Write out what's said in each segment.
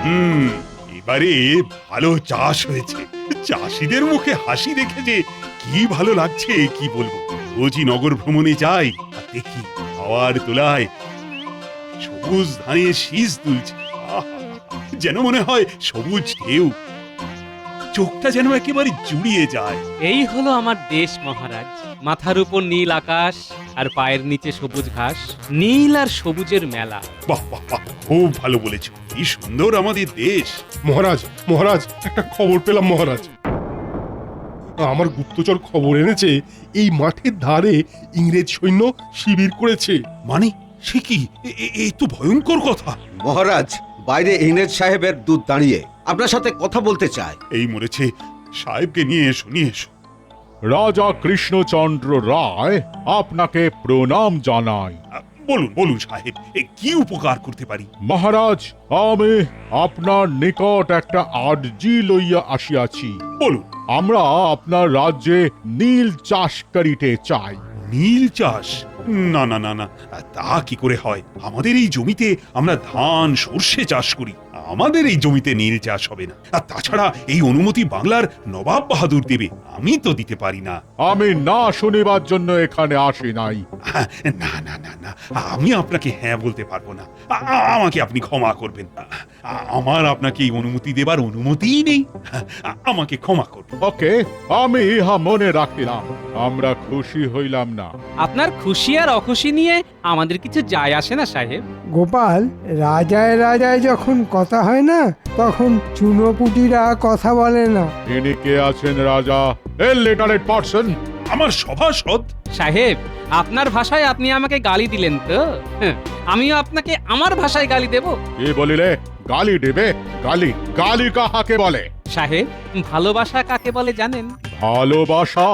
হুম, এবারে ভালো চাষ হয়েছে। চাষিদের মুখে হাসি দেখে যে কি ভালো লাগছে কি বলবো। রোজই নগর ভ্রমণে যাই আর দেখি হাওয়ার তোলায় সবুজ ধানে শীষ দুলছে। আহা! যেন মনে হয় সবুজ ঢেউ, চোখটা যেন একেবারে জুড়িয়ে যায়। এই হলো আমার দেশ মহারাজ। মাথার উপর নীল আকাশ আর পায়ের নিচে সবুজ ঘাস, নীল আর সবুজের মেলা। বাহ বাহ বাহ, খুব ভালো বলেছ। কি সুন্দর আমাদের দেশ। মহারাজ মহারাজ একটা খবর পেলাম মহারাজ। আমার গুপ্তচর খবর এনেছে এই মাঠের ধারে ইংরেজ সৈন্য শিবির করেছে। মানে সে কি? এই তো ভয়ঙ্কর কথা। মহারাজ, বাইরে ইংরেজ সাহেবের দূত দাঁড়িয়ে আপনার সাথে কথা বলতে চায়। এই মরেছে, সাহেবকে নিয়ে এসো, নিয়ে এসো। রাজা কৃষ্ণচন্দ্র রায় আপনাকে প্রণাম জানাই। বলুন বলুন সাহেব, কি উপকার করতে পারি? মহারাজ, আমি আপনার নিকট একটা আর্জি লইয়া আসিয়াছি। বলুন। আমরা আপনার রাজ্যে নীল চাষ করিতে চাই। নীল চাষ? না না না না, তা কি করে হয়? আমাদের এই জমিতে আমরা ধান সর্ষে চাষ করি, আমাদের এই জমিতে নীল চাষ হবে না। আর তাছাড়া এই অনুমতি বাংলার নবাব বাহাদুর দেবে, আমি তো দিতে পারি না। আমি না শুনিবার জন্য এখানে আসি নাই। না না না না, আমি আপনাকে হ্যাঁ বলতে পারবো না। আমাকে আপনি ক্ষমা করবেন। আমার আপনাকে এই অনুমতি দেবার অনুমতিই নেই। আমাকে ক্ষমা করবেন। ওকে, আমি ইহা মনে রাখিলাম। আমরা খুশি হইলাম না। আপনার খুশি আর অখুশি নিয়ে আমাদের কিছু যায় আসে না সাহেব। গোপাল, রাজায় রাজায় যখন কথা হয় না তখন চুনোপুটিরা কথা বলে না। ইনি কে আছেন রাজা? এ লিটারেট পারসন। আমার সভাসদ। সাহেব, আপনার ভাষায় আপনি আমাকে গালি দিলেন তো, আমিও আপনাকে আমার ভাষায় গালি দেব। কি বলিলে? গালি দেবে? গালি গালি কাহাকে বলে? সাহেব, ভালোবাসা কাকে বলে জানেন? ভালোবাসা?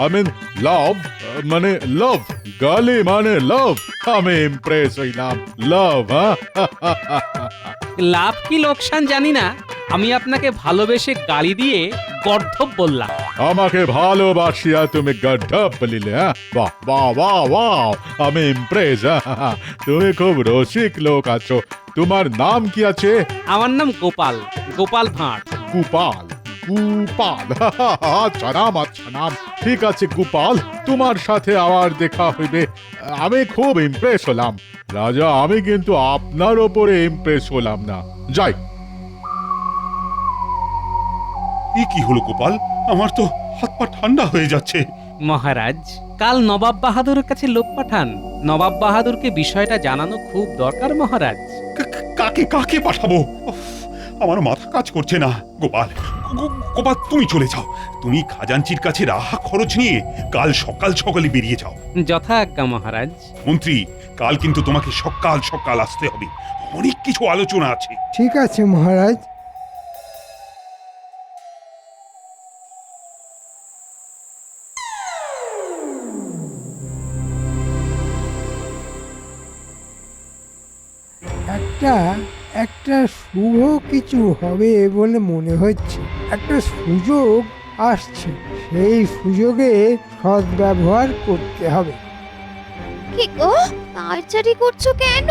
আই মিন লাভ, মানে লাভ। গালি মানে লাভ। আমি ইমপ্রেস হইলাম। লাভ, লাভ কি লোকসান জানি না, আমি আপনাকে ভালোবেসে গালি দিয়ে গর্ধব বললাম। আমাকে ভালোবাসিয়া তুমি গর্ধব বলিলে? বাহ বাহ বাহ বাহ, আমি ইমপ্রেস। তুমি খুব রসিক লোক আছো। তোমার নাম কি আছে? আমার নাম গোপাল, গোপাল ভাঁড়। গোপাল, গোপাল। আচ্ছা নাম, আচ্ছা নাম। ঠিক আছে গোপাল, তোমার সাথে আবার দেখা হইবে। আমি খুব ইমপ্রেস হলাম রাজা। আমি কিন্তু আপনার ওপরে ইমপ্রেস হলাম না। যাই। কি হলো গোপাল? আমার তো হাত পা ঠান্ডা হয়ে যাচ্ছে। মহারাজ, কাল নবাব বাহাদুরের কাছে লোক পাঠান। নবাব বাহাদুরকে বিষয়টা জানানো খুব দরকার মহারাজ। কাকে কাকে পাঠাবো? উফ, আমার মাথা কাজ করছে না। গোপাল, গোপাল তুমি চলে যাও। তুমি খাজাঞ্চির কাছে রাহা খরচ নিয়ে কাল সকাল সকালে বেরিয়ে যাও। যথা আজ্ঞা মহারাজ। মন্ত্রী, কাল কিন্তু তোমাকে সকাল সকাল আসতে হবে, অনেক কিছু আলোচনা আছে। ঠিক আছে মহারাজ। একটা একটা শুভ কিছু হবে বলে মনে হচ্ছে। একটা সুযোগ আসছে, সেই সুযোগে সদ্ব্যবহার করতে হবে। কি গো, তাড়াতাড়ি করছো কেন?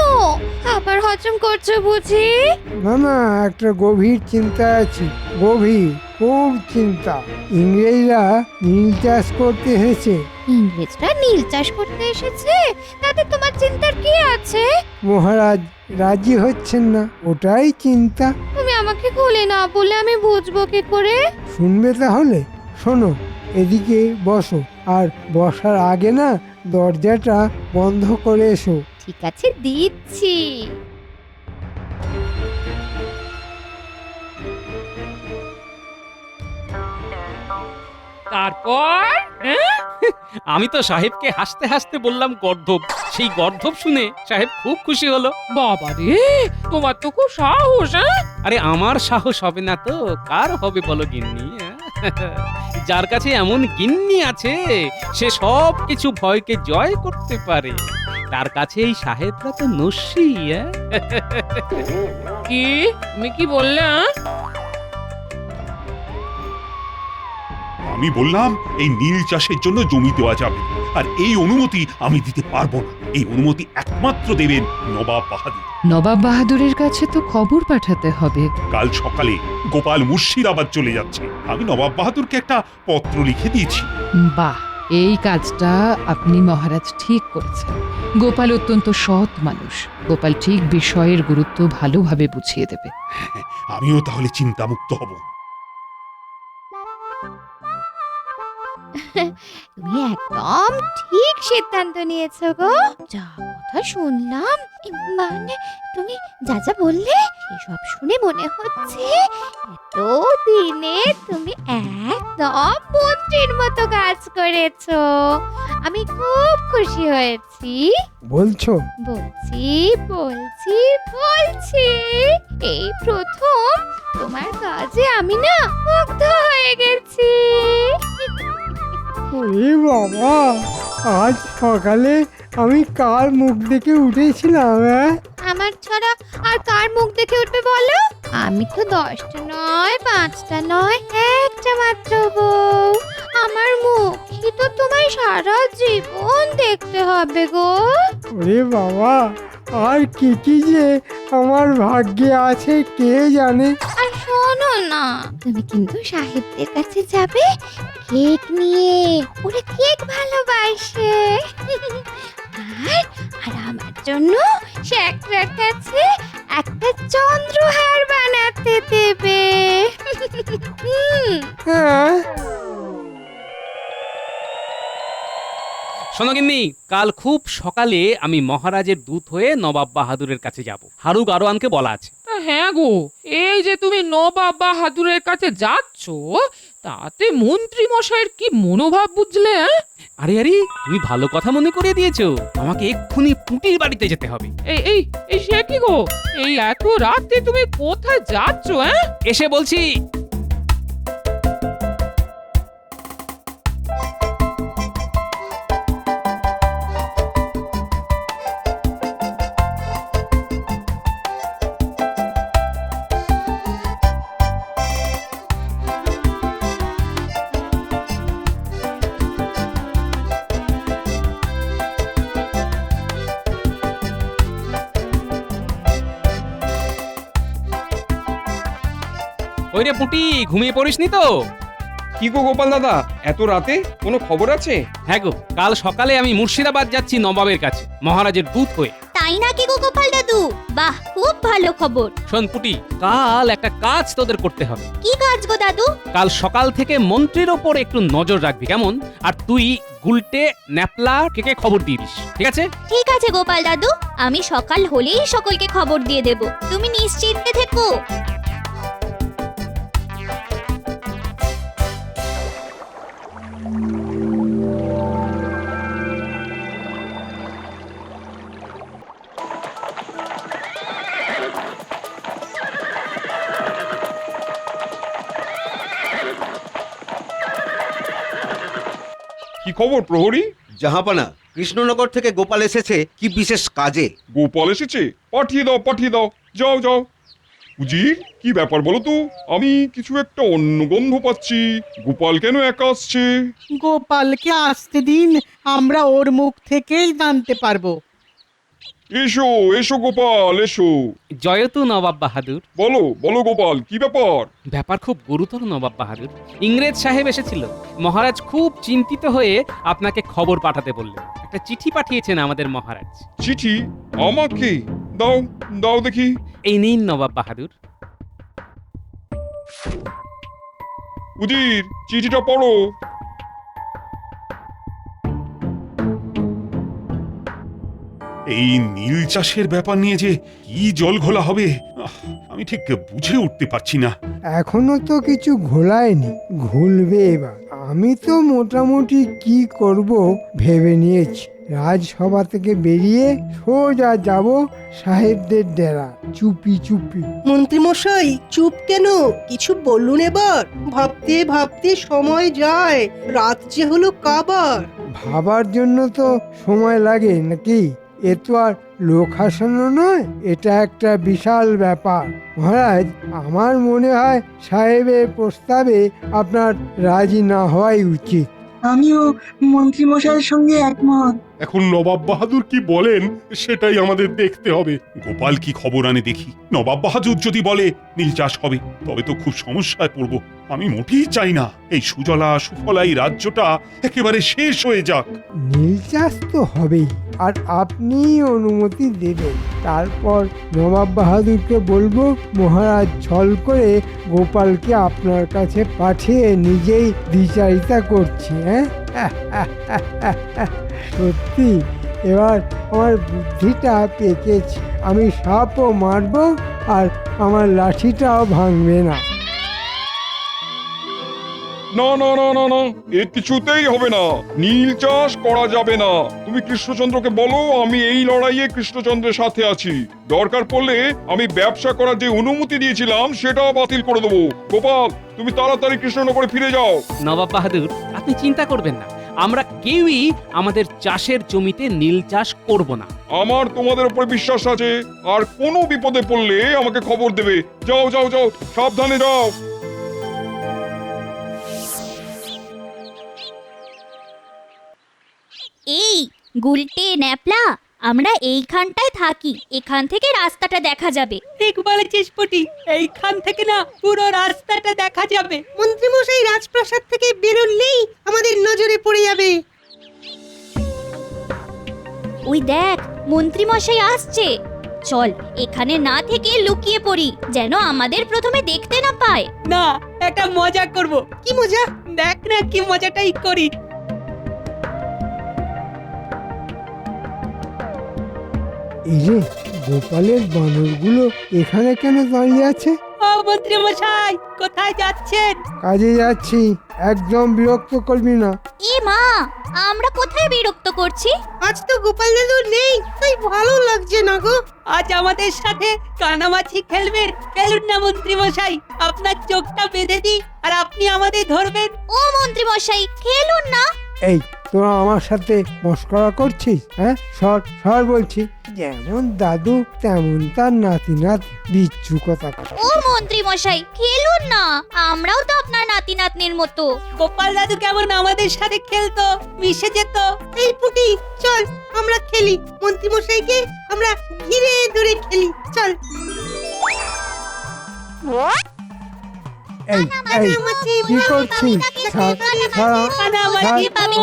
আবার হজম করছো বুঝি? না না, একটা গভীর চিন্তা আছে, গভীর, খুব চিন্তা। ইংরেজরা নীল চাষ করতে এসেছে। ইংরেজরা নীল চাষ করতে এসেছে, তাতে তোমার চিন্তার কি আছে? মহারাজ রাজি হচ্ছেন না, ওটাই চিন্তা। তুমি আমাকে খুলে না বলে আমি বুঝবো কি করে? শুনবে তাহলে? শোনো, এদিকে বসো, আর বসার আগে না দরজাটা বন্ধ করে এসো। ঠিক আছে, দিচ্ছি। তারপর আমি তো সাহেবকে হাসতে হাসতে বললাম গর্ধব। সেই গর্ধব শুনে সাহেব খুব খুশি হলো। বাবা রে, তোমার তো খুব সাহস। আরে আমার সাহস হবে না তো কার হবে বলো গিন্নি? যার কাছে এমন গিন্নি আছে সে সব কিছু ভয়কে জয় করতে পারে, তার কাছে এই সাহেবরা তো নস্যি। কি তুমি কি বললে? আমি বললাম এই নীল চাষের জন্য জমি দেওয়া যাবে, আর এই অনুমতি আমি দিতে পারবো না। এই অনুমতি একমাত্র দেবেন নবাব বাহাদুর। নবাব বাহাদুরের কাছে তো খবর পাঠাতে হবে। কাল সকালে গোপাল মুর্শিদাবাদ চলে যাচ্ছে। আমি নবাব বাহাদুরকে একটা পত্র লিখে দিয়েছি। বাহ, এই কাজটা আপনি মহারাজ ঠিক করেছেন। গোপাল অত্যন্ত সৎ মানুষ। গোপাল ঠিক বিষয়ের গুরুত্ব ভালোভাবে বুঝিয়ে দেবে। আমিও তাহলে চিন্তামুক্ত হব। তুমি একদম ঠিক সিদ্ধান্ত নিয়েছো গো। যা কথা শুনলাম, মানে তুমি যা যা বললে সেসব শুনে মনে হচ্ছে এত দিনে তুমি একদম মন্ত্রীর মতো কাজ করেছো। আমি খুব খুশি হয়েছি। বলছো? বলছি বলছি বলছি, এই প্রথম তোমার কাজে আমি না মুগ্ধ হয়ে গেছি। ওরে বাবা, আজ সকালে আমি কার মুখ দেখে উঠেছিলাম? আমার ছাড়া আর কার মুখ দেখে উঠবে বলো? আমি তো 10টা নয়, 5টা নয়, একটা মাত্র বউ। আমার মুখই তো তোমায় সারা জীবন দেখতে হবে গো। ওরে বাবা, আর কি কি যে আমার ভাগ্যে আছে কে জানে। আর শোনো না, তুমি কিন্তু সাহেবদের কাছে যাবে কেক নিয়ে। ওরা কেক ভালোবাসে। আর আর আমার জন্য শেখরার কাছে একটা চন্দ্রহার বানাতে দেবে। হ্যাঁ, শোনো গিন্নি, কাল খুব সকালে আমি মহারাজের দূত হয়ে নবাব বাহাদুরের কাছে যাব। হারু গারোয়ানকে বলা আছে। তা হ্যাঁ গো, এই যে তুমি নবাব বাহাদুরের কাছে যাচ্ছ, তাতে মন্ত্রী মশাইয়ের কি মনোভাব বুঝলে? আরে আরে, তুমি ভালো কথা মনে করিয়ে দিয়েছো। আমাকে এক্ষুনি পুঁটির বাড়িতে যেতে হবে। এই এই এই সে কি গো, এই এত রাতে তুমি কোথায় যাচ্ছ? এসে বলছি। ওই রে পুঁটি, ঘুমিয়ে পড়িসনি তো? কি গো গোপাল দাদা, এত রাতে কোনো খবর আছে? হ্যাঁ গো, কাল সকালে আমি মুর্শিদাবাদ যাচ্ছি নবাবের কাছে মহারাজের দূত হয়ে। তাই নাকি গো গোপাল দাদু? বাহ, খুব ভালো খবর। শোন পুটি, কাল একটা কাজ তোদের করতে হবে। কি কাজ গো দাদু? কাল সকাল থেকে মন্ত্রীর ওপর একটু নজর রাখবি, কেমন? আর তুই গুলটে ন্যাপলা কে খবর দিয়ে দিস, ঠিক আছে? ঠিক আছে গোপাল দাদু, আমি সকাল হলেই সকলকে খবর দিয়ে দেব। তুমি নিশ্চিন্তে থেকো। কি খবর প্রহরী? জাহাপানা, কৃষ্ণনগর থেকে গোপাল এসেছে কি বিশেষ কাজে। গোপাল এসেছে? পাঠিয়ে দাও পাঠিয়ে দাও, যাও যাও। উজির, কি ব্যাপার বলো তো? আমি কিছু একটা অন্য গন্ধ পাচ্ছি। গোপাল কেন একা আসছে? গোপালকে আসতে দিন, আমরা ওর মুখ থেকেই জানতে পারবো। এসো এসো গোপাল এসো। জয়তু নবাব বাহাদুর। বলো বলো গোপাল, কি ব্যাপার? ব্যাপার খুব গুরুতর নবাব বাহাদুর। ইংরেজ সাহেব এসেছিল। মহারাজ খুব চিন্তিত হয়ে আপনাকে খবর পাঠাতে বললেন। একটা চিঠি পাঠিয়েছেন আমাদের মহারাজ। চিঠি? আমাকে? দাও দাও দেখি। এই নিন নবাব বাহাদুর। উজির, চিঠিটা পড়ো। এই নীল চাষের ব্যাপার নিয়ে যে কি জল ঘোলা হবে আমি ঠিক বুঝে উঠতে পারছি না। এখনো তো কিছু ঘোলায়নি, ঘুলবে এবার। আমি তো মোটামুটি কি করব ভেবে নিয়েছি। রাজসভা থেকে বেরিয়ে সোজা যাব সাহেবদের ডেরা, চুপি চুপি। মন্ত্রীমশাই চুপ কেন? কিছু বলুন এবার। ভাবতে ভাবতে সময় যায়, রাত যে হলো কাবার। ভাবার জন্য তো সময় লাগে নাকি? এ তো আর লোক হাসানো নয়, এটা একটা বিশাল ব্যাপার। মহারাজ, আমার মনে হয় সাহেবের প্রস্তাবে আপনার রাজি না হওয়াই উচিত। আমিও মন্ত্রীমশাইয়ের সঙ্গে একমত। এখন নবাব বাহাদুর কি বলেন সেটাই আমাদের দেখতে হবে। গোপাল কি খবর আনে দেখি। নবাব বাহাদুর যদি বলে নীল চাষ হবে, তবে তো খুব সমস্যায় পড়ব। আমি মোটেই চাই না এই সুজলা সুফলা এই রাজ্যটা একেবারে শেষ হয়ে যাক। নীল চাষ তো হবেই, আর আপনি অনুমতি দেবেন। তারপর নবাব বাহাদুরকে বলবো মহারাজ ছল করে গোপালকে আপনার কাছে পাঠিয়ে নিজেই দ্বিচারিতা করছি। সত্যি এবার আমার বুদ্ধিটা পেকেছে। আমি সাপও মারবো আর আমার লাঠিটাও ভাঙবে না। না না না না না, এ কিছুতেই হবে না। নীল চাষ করা যাবে না। তুমি কৃষ্ণচন্দ্রকে বলো আমি এই লড়াইয়ে কৃষ্ণচন্দ্রের সাথে আছি। দরকার পড়লে আমি ব্যবসা করার যে অনুমতি দিয়েছিলাম সেটাও বাতিল করে দেবো। গোপাল, তুমি তাড়াতাড়ি কৃষ্ণনগরে ফিরে যাও। নবাব বাহাদুর, আপনি চিন্তা করবেন না, আমরা কেউই আমাদের চাষের জমিতে নীল চাষ করব না। আমার তোমাদের উপরে বিশ্বাস আছে। আর কোনো বিপদে পড়লে আমাকে খবর দেবে। যাও যাও যাও, সাবধানে যাও। এই গুলটে ন্যাপলা, আমরা এইখানটায় থাকি, এখান থেকে রাস্তাটা দেখা যাবে। ঠিক বলেছিস পুটি, এইখান থেকে না পুরো রাস্তাটা দেখা যাবে। মন্ত্রীমশাই রাজপ্রাসাদ থেকে বেরোলেই আমাদের নজরে পড়ে যাবে। ওই দেখ, মন্ত্রী মশাই আসছে। চল এখানে না থেকে লুকিয়ে পড়ি, যেন আমাদের প্রথমে দেখতে না পায়। না, একটা মজা করব। কি মজা? দেখ না কি মজাটাই করি। এই যে গোপালের বানরগুলো এখানে কেন দাঁড়িয়ে আছে? ও মন্ত্রী মশাই, কোথায় যাচ্ছেন? কাজে যাচ্ছি, একদম বিরক্ত করবি না। এ মা, আমরা কোথায় বিরক্ত করছি? আজ তো গোপাল দাদু নেই, তাই ভালো লাগছে না গো। আজ আমাদের সাথে কানামাছি খেলবেন। খেলুন না মন্ত্রী মশাই, আপনার চোখটা বেঁধে দিই আর আপনি আমাদের ধরবেন। ও মন্ত্রী মশাই, খেলুন না। এই তোরা আমার সাথে মস্করা করছিস? হ্যাঁ, সর সর বলছি। যেমন দাদু তেমন তার নাতি বিচ্ছু কথা। ও মন্ত্রী মশাই, খেলুন না, আমরাও তো আপনার নাতি নাতনির মতো। গোপাল দাদু কেমন আমাদের সাথে খেলতো, মিশে যেত। এই পুটি, চল আমরা খেলি। মন্ত্রীমশাইকে আমরা ঘিরে ধরে খেলি, চল। এই এই কি করছিস? ছাড়, ছাড়, কানামাছি বাবু,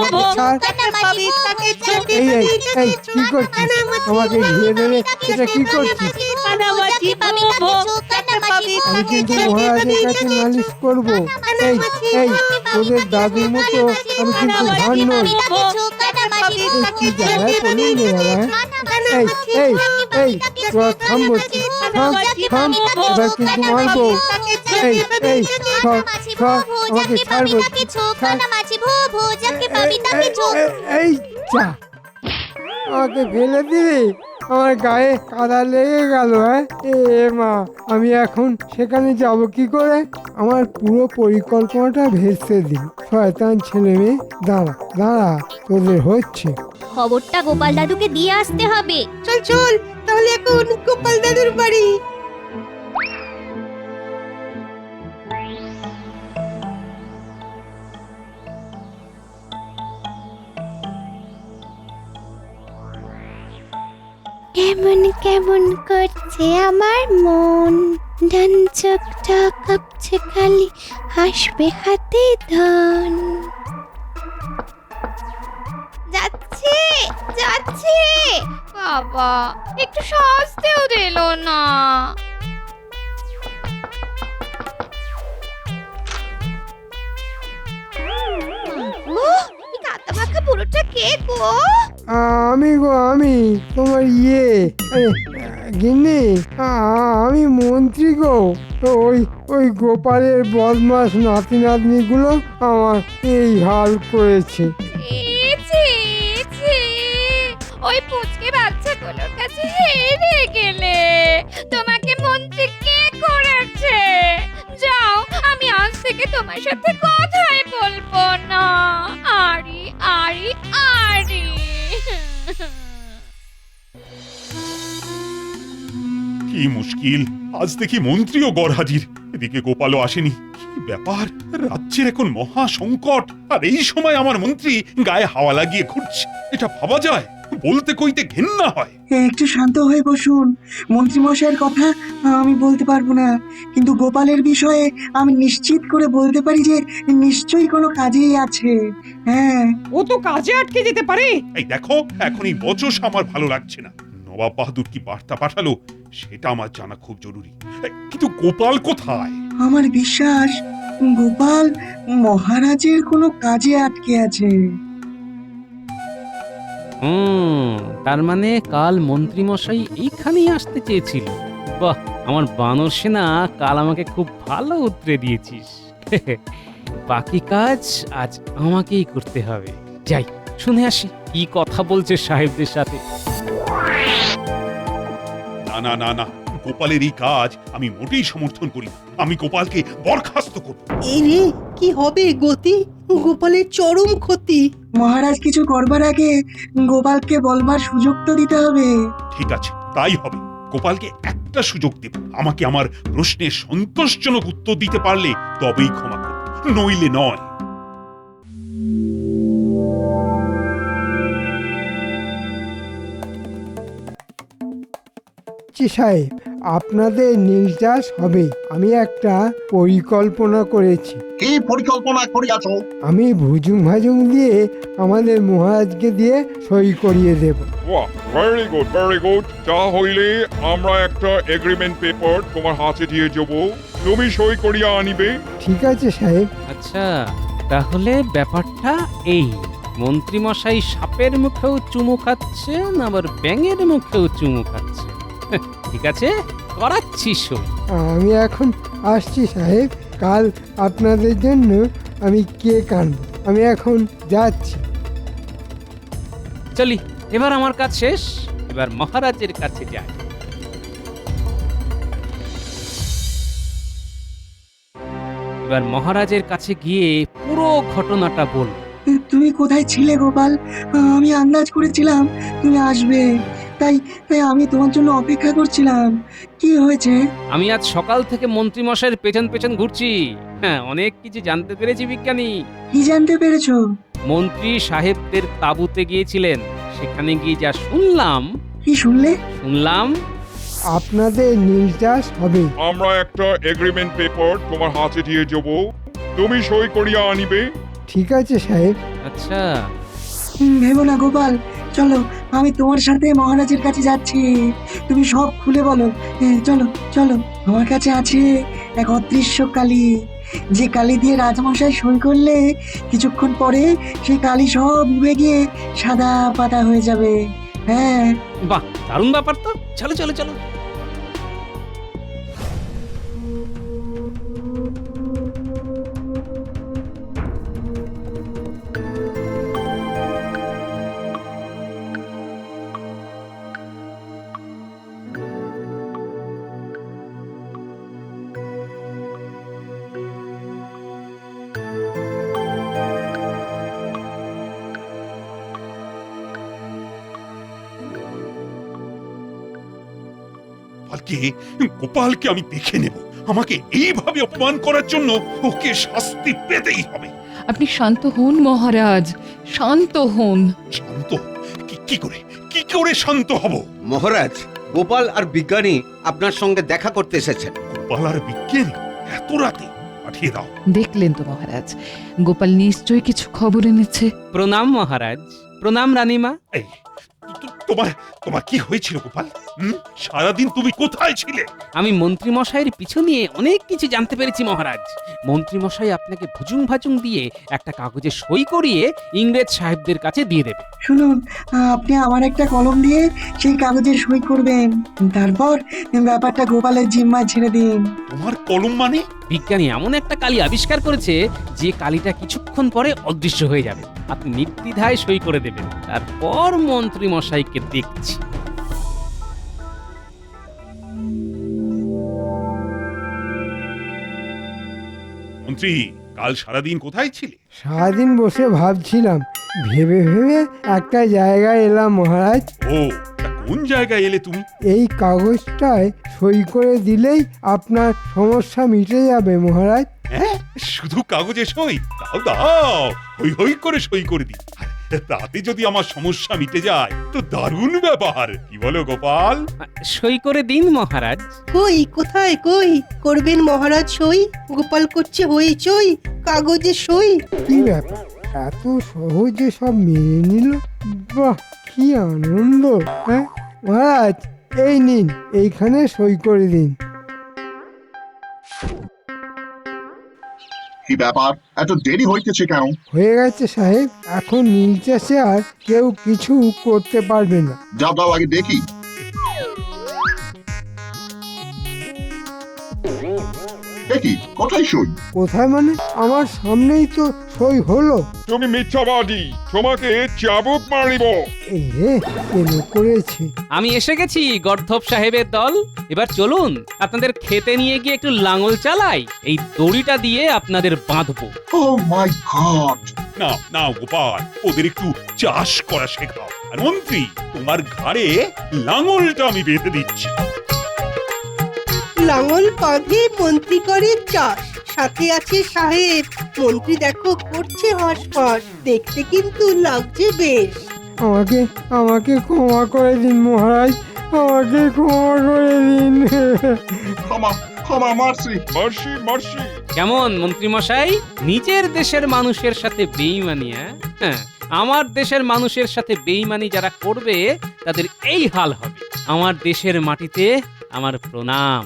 কানামাছি তাকে ছোটে এই এই এই কি করছিস? আমাকে ঘিরে ধরে এটা কি করছিস? কানামাছি বাবু, আমি কিন্তু মহারাজের কাছে নালিশ করব। এই এই তোদের দাদুর মতো আমি কিন্তু ভান নই। এই কি জ্বালায় পড়লি রে বাবা? এই এই এই তোরা থাম বলছি, থাম থাম, এবার কিন্তু মারবো। এই এই সর সর, আমাকে ছাড় বলছি, ছাড়। এই যা, আমাকে ফেলে দিবি? আমার গায়ে কাদা লেগে গেল। হ্যাঁ, এ মা, আমি এখন সেখানে যাব কি করে? আমার পুরো পরিকল্পনাটা ভেস্তে দিল। শয়তান ছেলে মেয়ে, দাঁড়া দাঁড়া, তোদের হচ্ছে। খবরটা গোপাল দাদুকে দিয়ে আসতে হবে। চল চল, তাহলে এখন গোপাল দাদুর বাড়ি। কেমন কেমন করছে আমার মন, ডান চোখটা কাঁপছে খালি, হাসবে হাতে ধন। যাচ্ছে যাচ্ছে, বাবা একটু সাজতেও দিল না। কাদা মাখা পুরোটা কে গো? আমি গো, আমি তোমার গিন্নি, আমি মন্ত্রী গো। তো ওই গোপালের বদমাস নাতি নাতনিগুলো আমার এই হাল করেছে। ওই পুচকে বাচ্চাগুলোর কাছে হেরে গেলে, তোমাকে মন্ত্রী কে করেছে? যাও, আমি আজ থেকে তোমার সাথে কথাই বলবো না। আরি আরি আরি। কি মুশকিল, আজ দেখি মন্ত্রীও গড় হাজির, এদিকে গোপালও আসেনি। ব্যাপার, রাজ্যের এখন মহা সংকট, আর এই সময় আমার মন্ত্রী গায়ে হাওয়া লাগিয়ে ঘুরছে। এটা ভাবা যায়? বলতে কইতে ঘেন্না হয়। একটু শান্ত হয়ে বসুন। মন্ত্রীমশাইয়ের কথা আমি বলতে পারবো না, কিন্তু গোপালের বিষয়ে আমি নিশ্চিত করে বলতে পারি যে নিশ্চয়ই কোনো কাজেই আছে। হ্যাঁ, ও তো কাজে আটকে যেতে পারে। এই দেখো, এখন এই বচস আমার ভালো লাগছে না। নবাব বাহাদুর কি বার্তা পাঠালো সেটা আমার জানা খুব জরুরি। কিন্তু গোপাল কোথায়? আমার বিশ্বাস গোপাল মহারাজের কোনো কাজে আটকে আছে। তার মানে কাল মন্ত্রীমশাই এইখানেই আসতে চেয়েছিল। বাহ, আমার বানর সেনা কাল আমাকে খুব ভালো উতরে দিয়েছিস। বাকি কাজ আজ আমাকেই করতে হবে। যাই, শুনে আসি কি কথা বলছে সাহেবদের সাথে। না না না না, গোপালের এই কাজ আমি মোটেই সমর্থন করি না। আমি গোপালকে বরখাস্ত করব। এই রে, কি হবে গতি? গোপালের চরম ক্ষতি। মহারাজ কিছু করবার আগে গোপালকে বলবার সুযোগ তো দিতে হবে। ঠিক আছে, তাই হবে। গোপালকে একটা সুযোগ দেব। আমাকে আমার প্রশ্নের সন্তোষজনক উত্তর দিতে পারলে তবেই ক্ষমা করব, নইলে নয়। সাহেব, আপনাদের নির্যাস হবে। আমি একটা পরিকল্পনা করেছি। কি পরিকল্পনা করিয়াছ? আমি ভুজুং ভাজুং দিয়ে আমাদের মহারাজকে দিয়ে সই করিয়ে দেব। বাহ, ভেরি গুড, ভেরি গুড। তা হইলে আমরা একটা এগ্রিমেন্ট পেপার তোমার হাতে দিয়ে যাব, তুমি সই করিয়া আনিবে। ঠিক আছে সাহেব। আচ্ছা, তাহলে ব্যাপারটা এই, মন্ত্রীমশাই সাপের মুখেও চুমু খাচ্ছেন, আবার ব্যাঙের মুখেও চুমু খাচ্ছে। ঠিক আছে, করাচ্ছি সই। আমি এখন আসছি সাহেব। কাল আপনাদের জন্য আমি কেক আনবো। আমি এখন যাচ্ছি। চলি, এবার আমার কাজ শেষ। এবার মহারাজের কাছে যাই। এবার মহারাজের কাছে গিয়ে পুরো ঘটনাটা বল। তুমি কোথায় ছিলে গোপাল? আমি আন্দাজ করেছিলাম তুমি আসবে, তাই আমি তোমার জন্য অপেক্ষা করছিলাম। কি হয়েছে? আমি আজ সকাল থেকে মন্ত্রীমশাইয়ের পেছন পেছন ঘুরছি। হ্যাঁ, অনেক কিছু জানতে পেরেছি বিজ্ঞানী। কি জানতে পেরেছো? মন্ত্রী সাহেবদের তাঁবুতে গিয়েছিলেন, সেখানে গিয়ে যা শুনলাম। কি শুনলে? শুনলাম আপনাদের নির্যাস হবে। আমরা একটা এগ্রিমেন্ট পেপার তোমার হাতে দিয়ে যাব, তুমি সই করিয়া আনিবে। ঠিক আছে সাহেব। আচ্ছা, ভেবো না গোপাল, চলো আমি তোমার সাথে মহারাজের কাছে যাচ্ছি। তুমি সব খুলে বলো। চলো চলো, আমার কাছে আছে এক অদৃশ্য কালি, যে কালি দিয়ে রাজমশাই সই করলে কিছুক্ষণ পরে সেই কালি সব উবে গিয়ে সাদা পাতা হয়ে যাবে। হ্যাঁ, বাহ, দারুণ ব্যাপার তো। চলো চলো চলো। গোপালকে আমি দেখে নেব। আমাকে এইভাবে অপমান করার জন্য ওকে শাস্তি পেতেই হবে। আপনি শান্ত হন মহারাজ, শান্ত হন। শান্ত? কি করে শান্ত হব? মহারাজ, গোপাল আর বিজ্ঞানী আপনার সঙ্গে দেখা করতে এসেছেন। গোপাল আর বিজ্ঞানী এত রাতে? পাঠিয়ে দাও। দেখলেন তো মহারাজ, গোপাল নিশ্চয়ই কিছু খবর এনেছে। প্রণাম মহারাজ। প্রণাম রানীমা। এই, তোমার কি হয়েছিল গোপাল? সারাদিন তুমি কোথায় ছিলে? আমি মন্ত্রীমশাইয়ের পিছু নিয়ে অনেক কিছু জানতে পেরেছি মহারাজ। মন্ত্রীমশাই আপনাকে ভুজুং ভাজুং দিয়ে একটা কাগজে সই করিয়ে ইংরেজ সাহেবদের কাছে দিয়ে দেবে। শুনুন, আপনি আমার একটা কলম দিয়ে সেই কাগজে সই করবেন, তারপর ব্যাপারটা গোপালের জিম্মায় ছেড়ে দিন। তোমার কলম মানে? বিজ্ঞানী এমন একটা কালি আবিষ্কার করেছে যে কালিটা কিছুক্ষণ পরে অদৃশ্য হয়ে যাবে। আপনি নির্দ্বিধায় সই করে দেবেন, তারপর মন্ত্রীমশাইকে দেখছি। মন্ত্রী, কাল সারাদিন কোথায় ছিলে? সারাদিন বসে ভাবছিলাম, ভেবে ভেবে একটা জায়গায় এলাম মহারাজ। ও, তা কোন জায়গায় এলে তুমি? এই কাগজটায় সই করে দিলেই আপনার সমস্যা মিটে যাবে মহারাজ। হ্যাঁ, শুধু কাগজে সই? দাও দাও, হই হই করে সই করে দিই। আর তাতে যদি আমার সমস্যা মিটে যায় তো দারুণ ব্যাপার, কি বলো গোপাল? সই করে দিন মহারাজ। কই কোথায় কই করবেন মহারাজ সই? গোপাল করছে হইচই, কাগজে সই। কি ব্যাপার, এত সহজে সব মেনে নিল? বাহ, কি আনন্দ! হ্যাঁ মহারাজ, এই নিন, এইখানে সই করে দিন। কি ব্যাপার, এত দেরি হইতেছে কেন? হয়ে গেছে সাহেব, এখন নীল চাষে আর কেউ কিছু করতে পারবে না। যাও দাও আগে দেখি। দেখি কোথায় সই? কোথায় মানে? আমার সামনেই তো সই হলো। তুমি মিথ্যাবাদী, তোমাকে চাবুক মারিব। এ কেন করেছে? আমি এসে গেছি গর্ধব সাহেবের দল। এবার চলুন আপনাদের খেতে নিয়ে গিয়ে একটু লাঙল চালাই, এই দড়িটা দিয়ে আপনাদের বাঁধবো। ও মাই গড! না না গোপাল, ওদের একটু চাষ করা শেখাও। আর মন্ত্রী, তোমার ঘাড়ে লাঙলটা আমি বেঁধে দিচ্ছি। লাঙল বাঁধে মন্ত্রী করে চাষ, সাথে আছে সাহেব। মন্ত্রী দেখো করছে হাঁসফাঁস, দেখতে কিন্তু লাগছে বেশ। আমাকে আমাকে ক্ষমা করে দিন মহারাজ, আমাকে ক্ষমা করে দিন। ক্ষমা ক্ষমা, মারছি। Mercy mercy. কেমন মন্ত্রী মশাই, নিজের দেশের মানুষের সাথে বেইমানি? হ্যাঁ, আমার দেশের মানুষের সাথে বেইমানি যারা করবে তাদের এই হাল হবে। আমার দেশের মাটিতে আমার প্রণাম।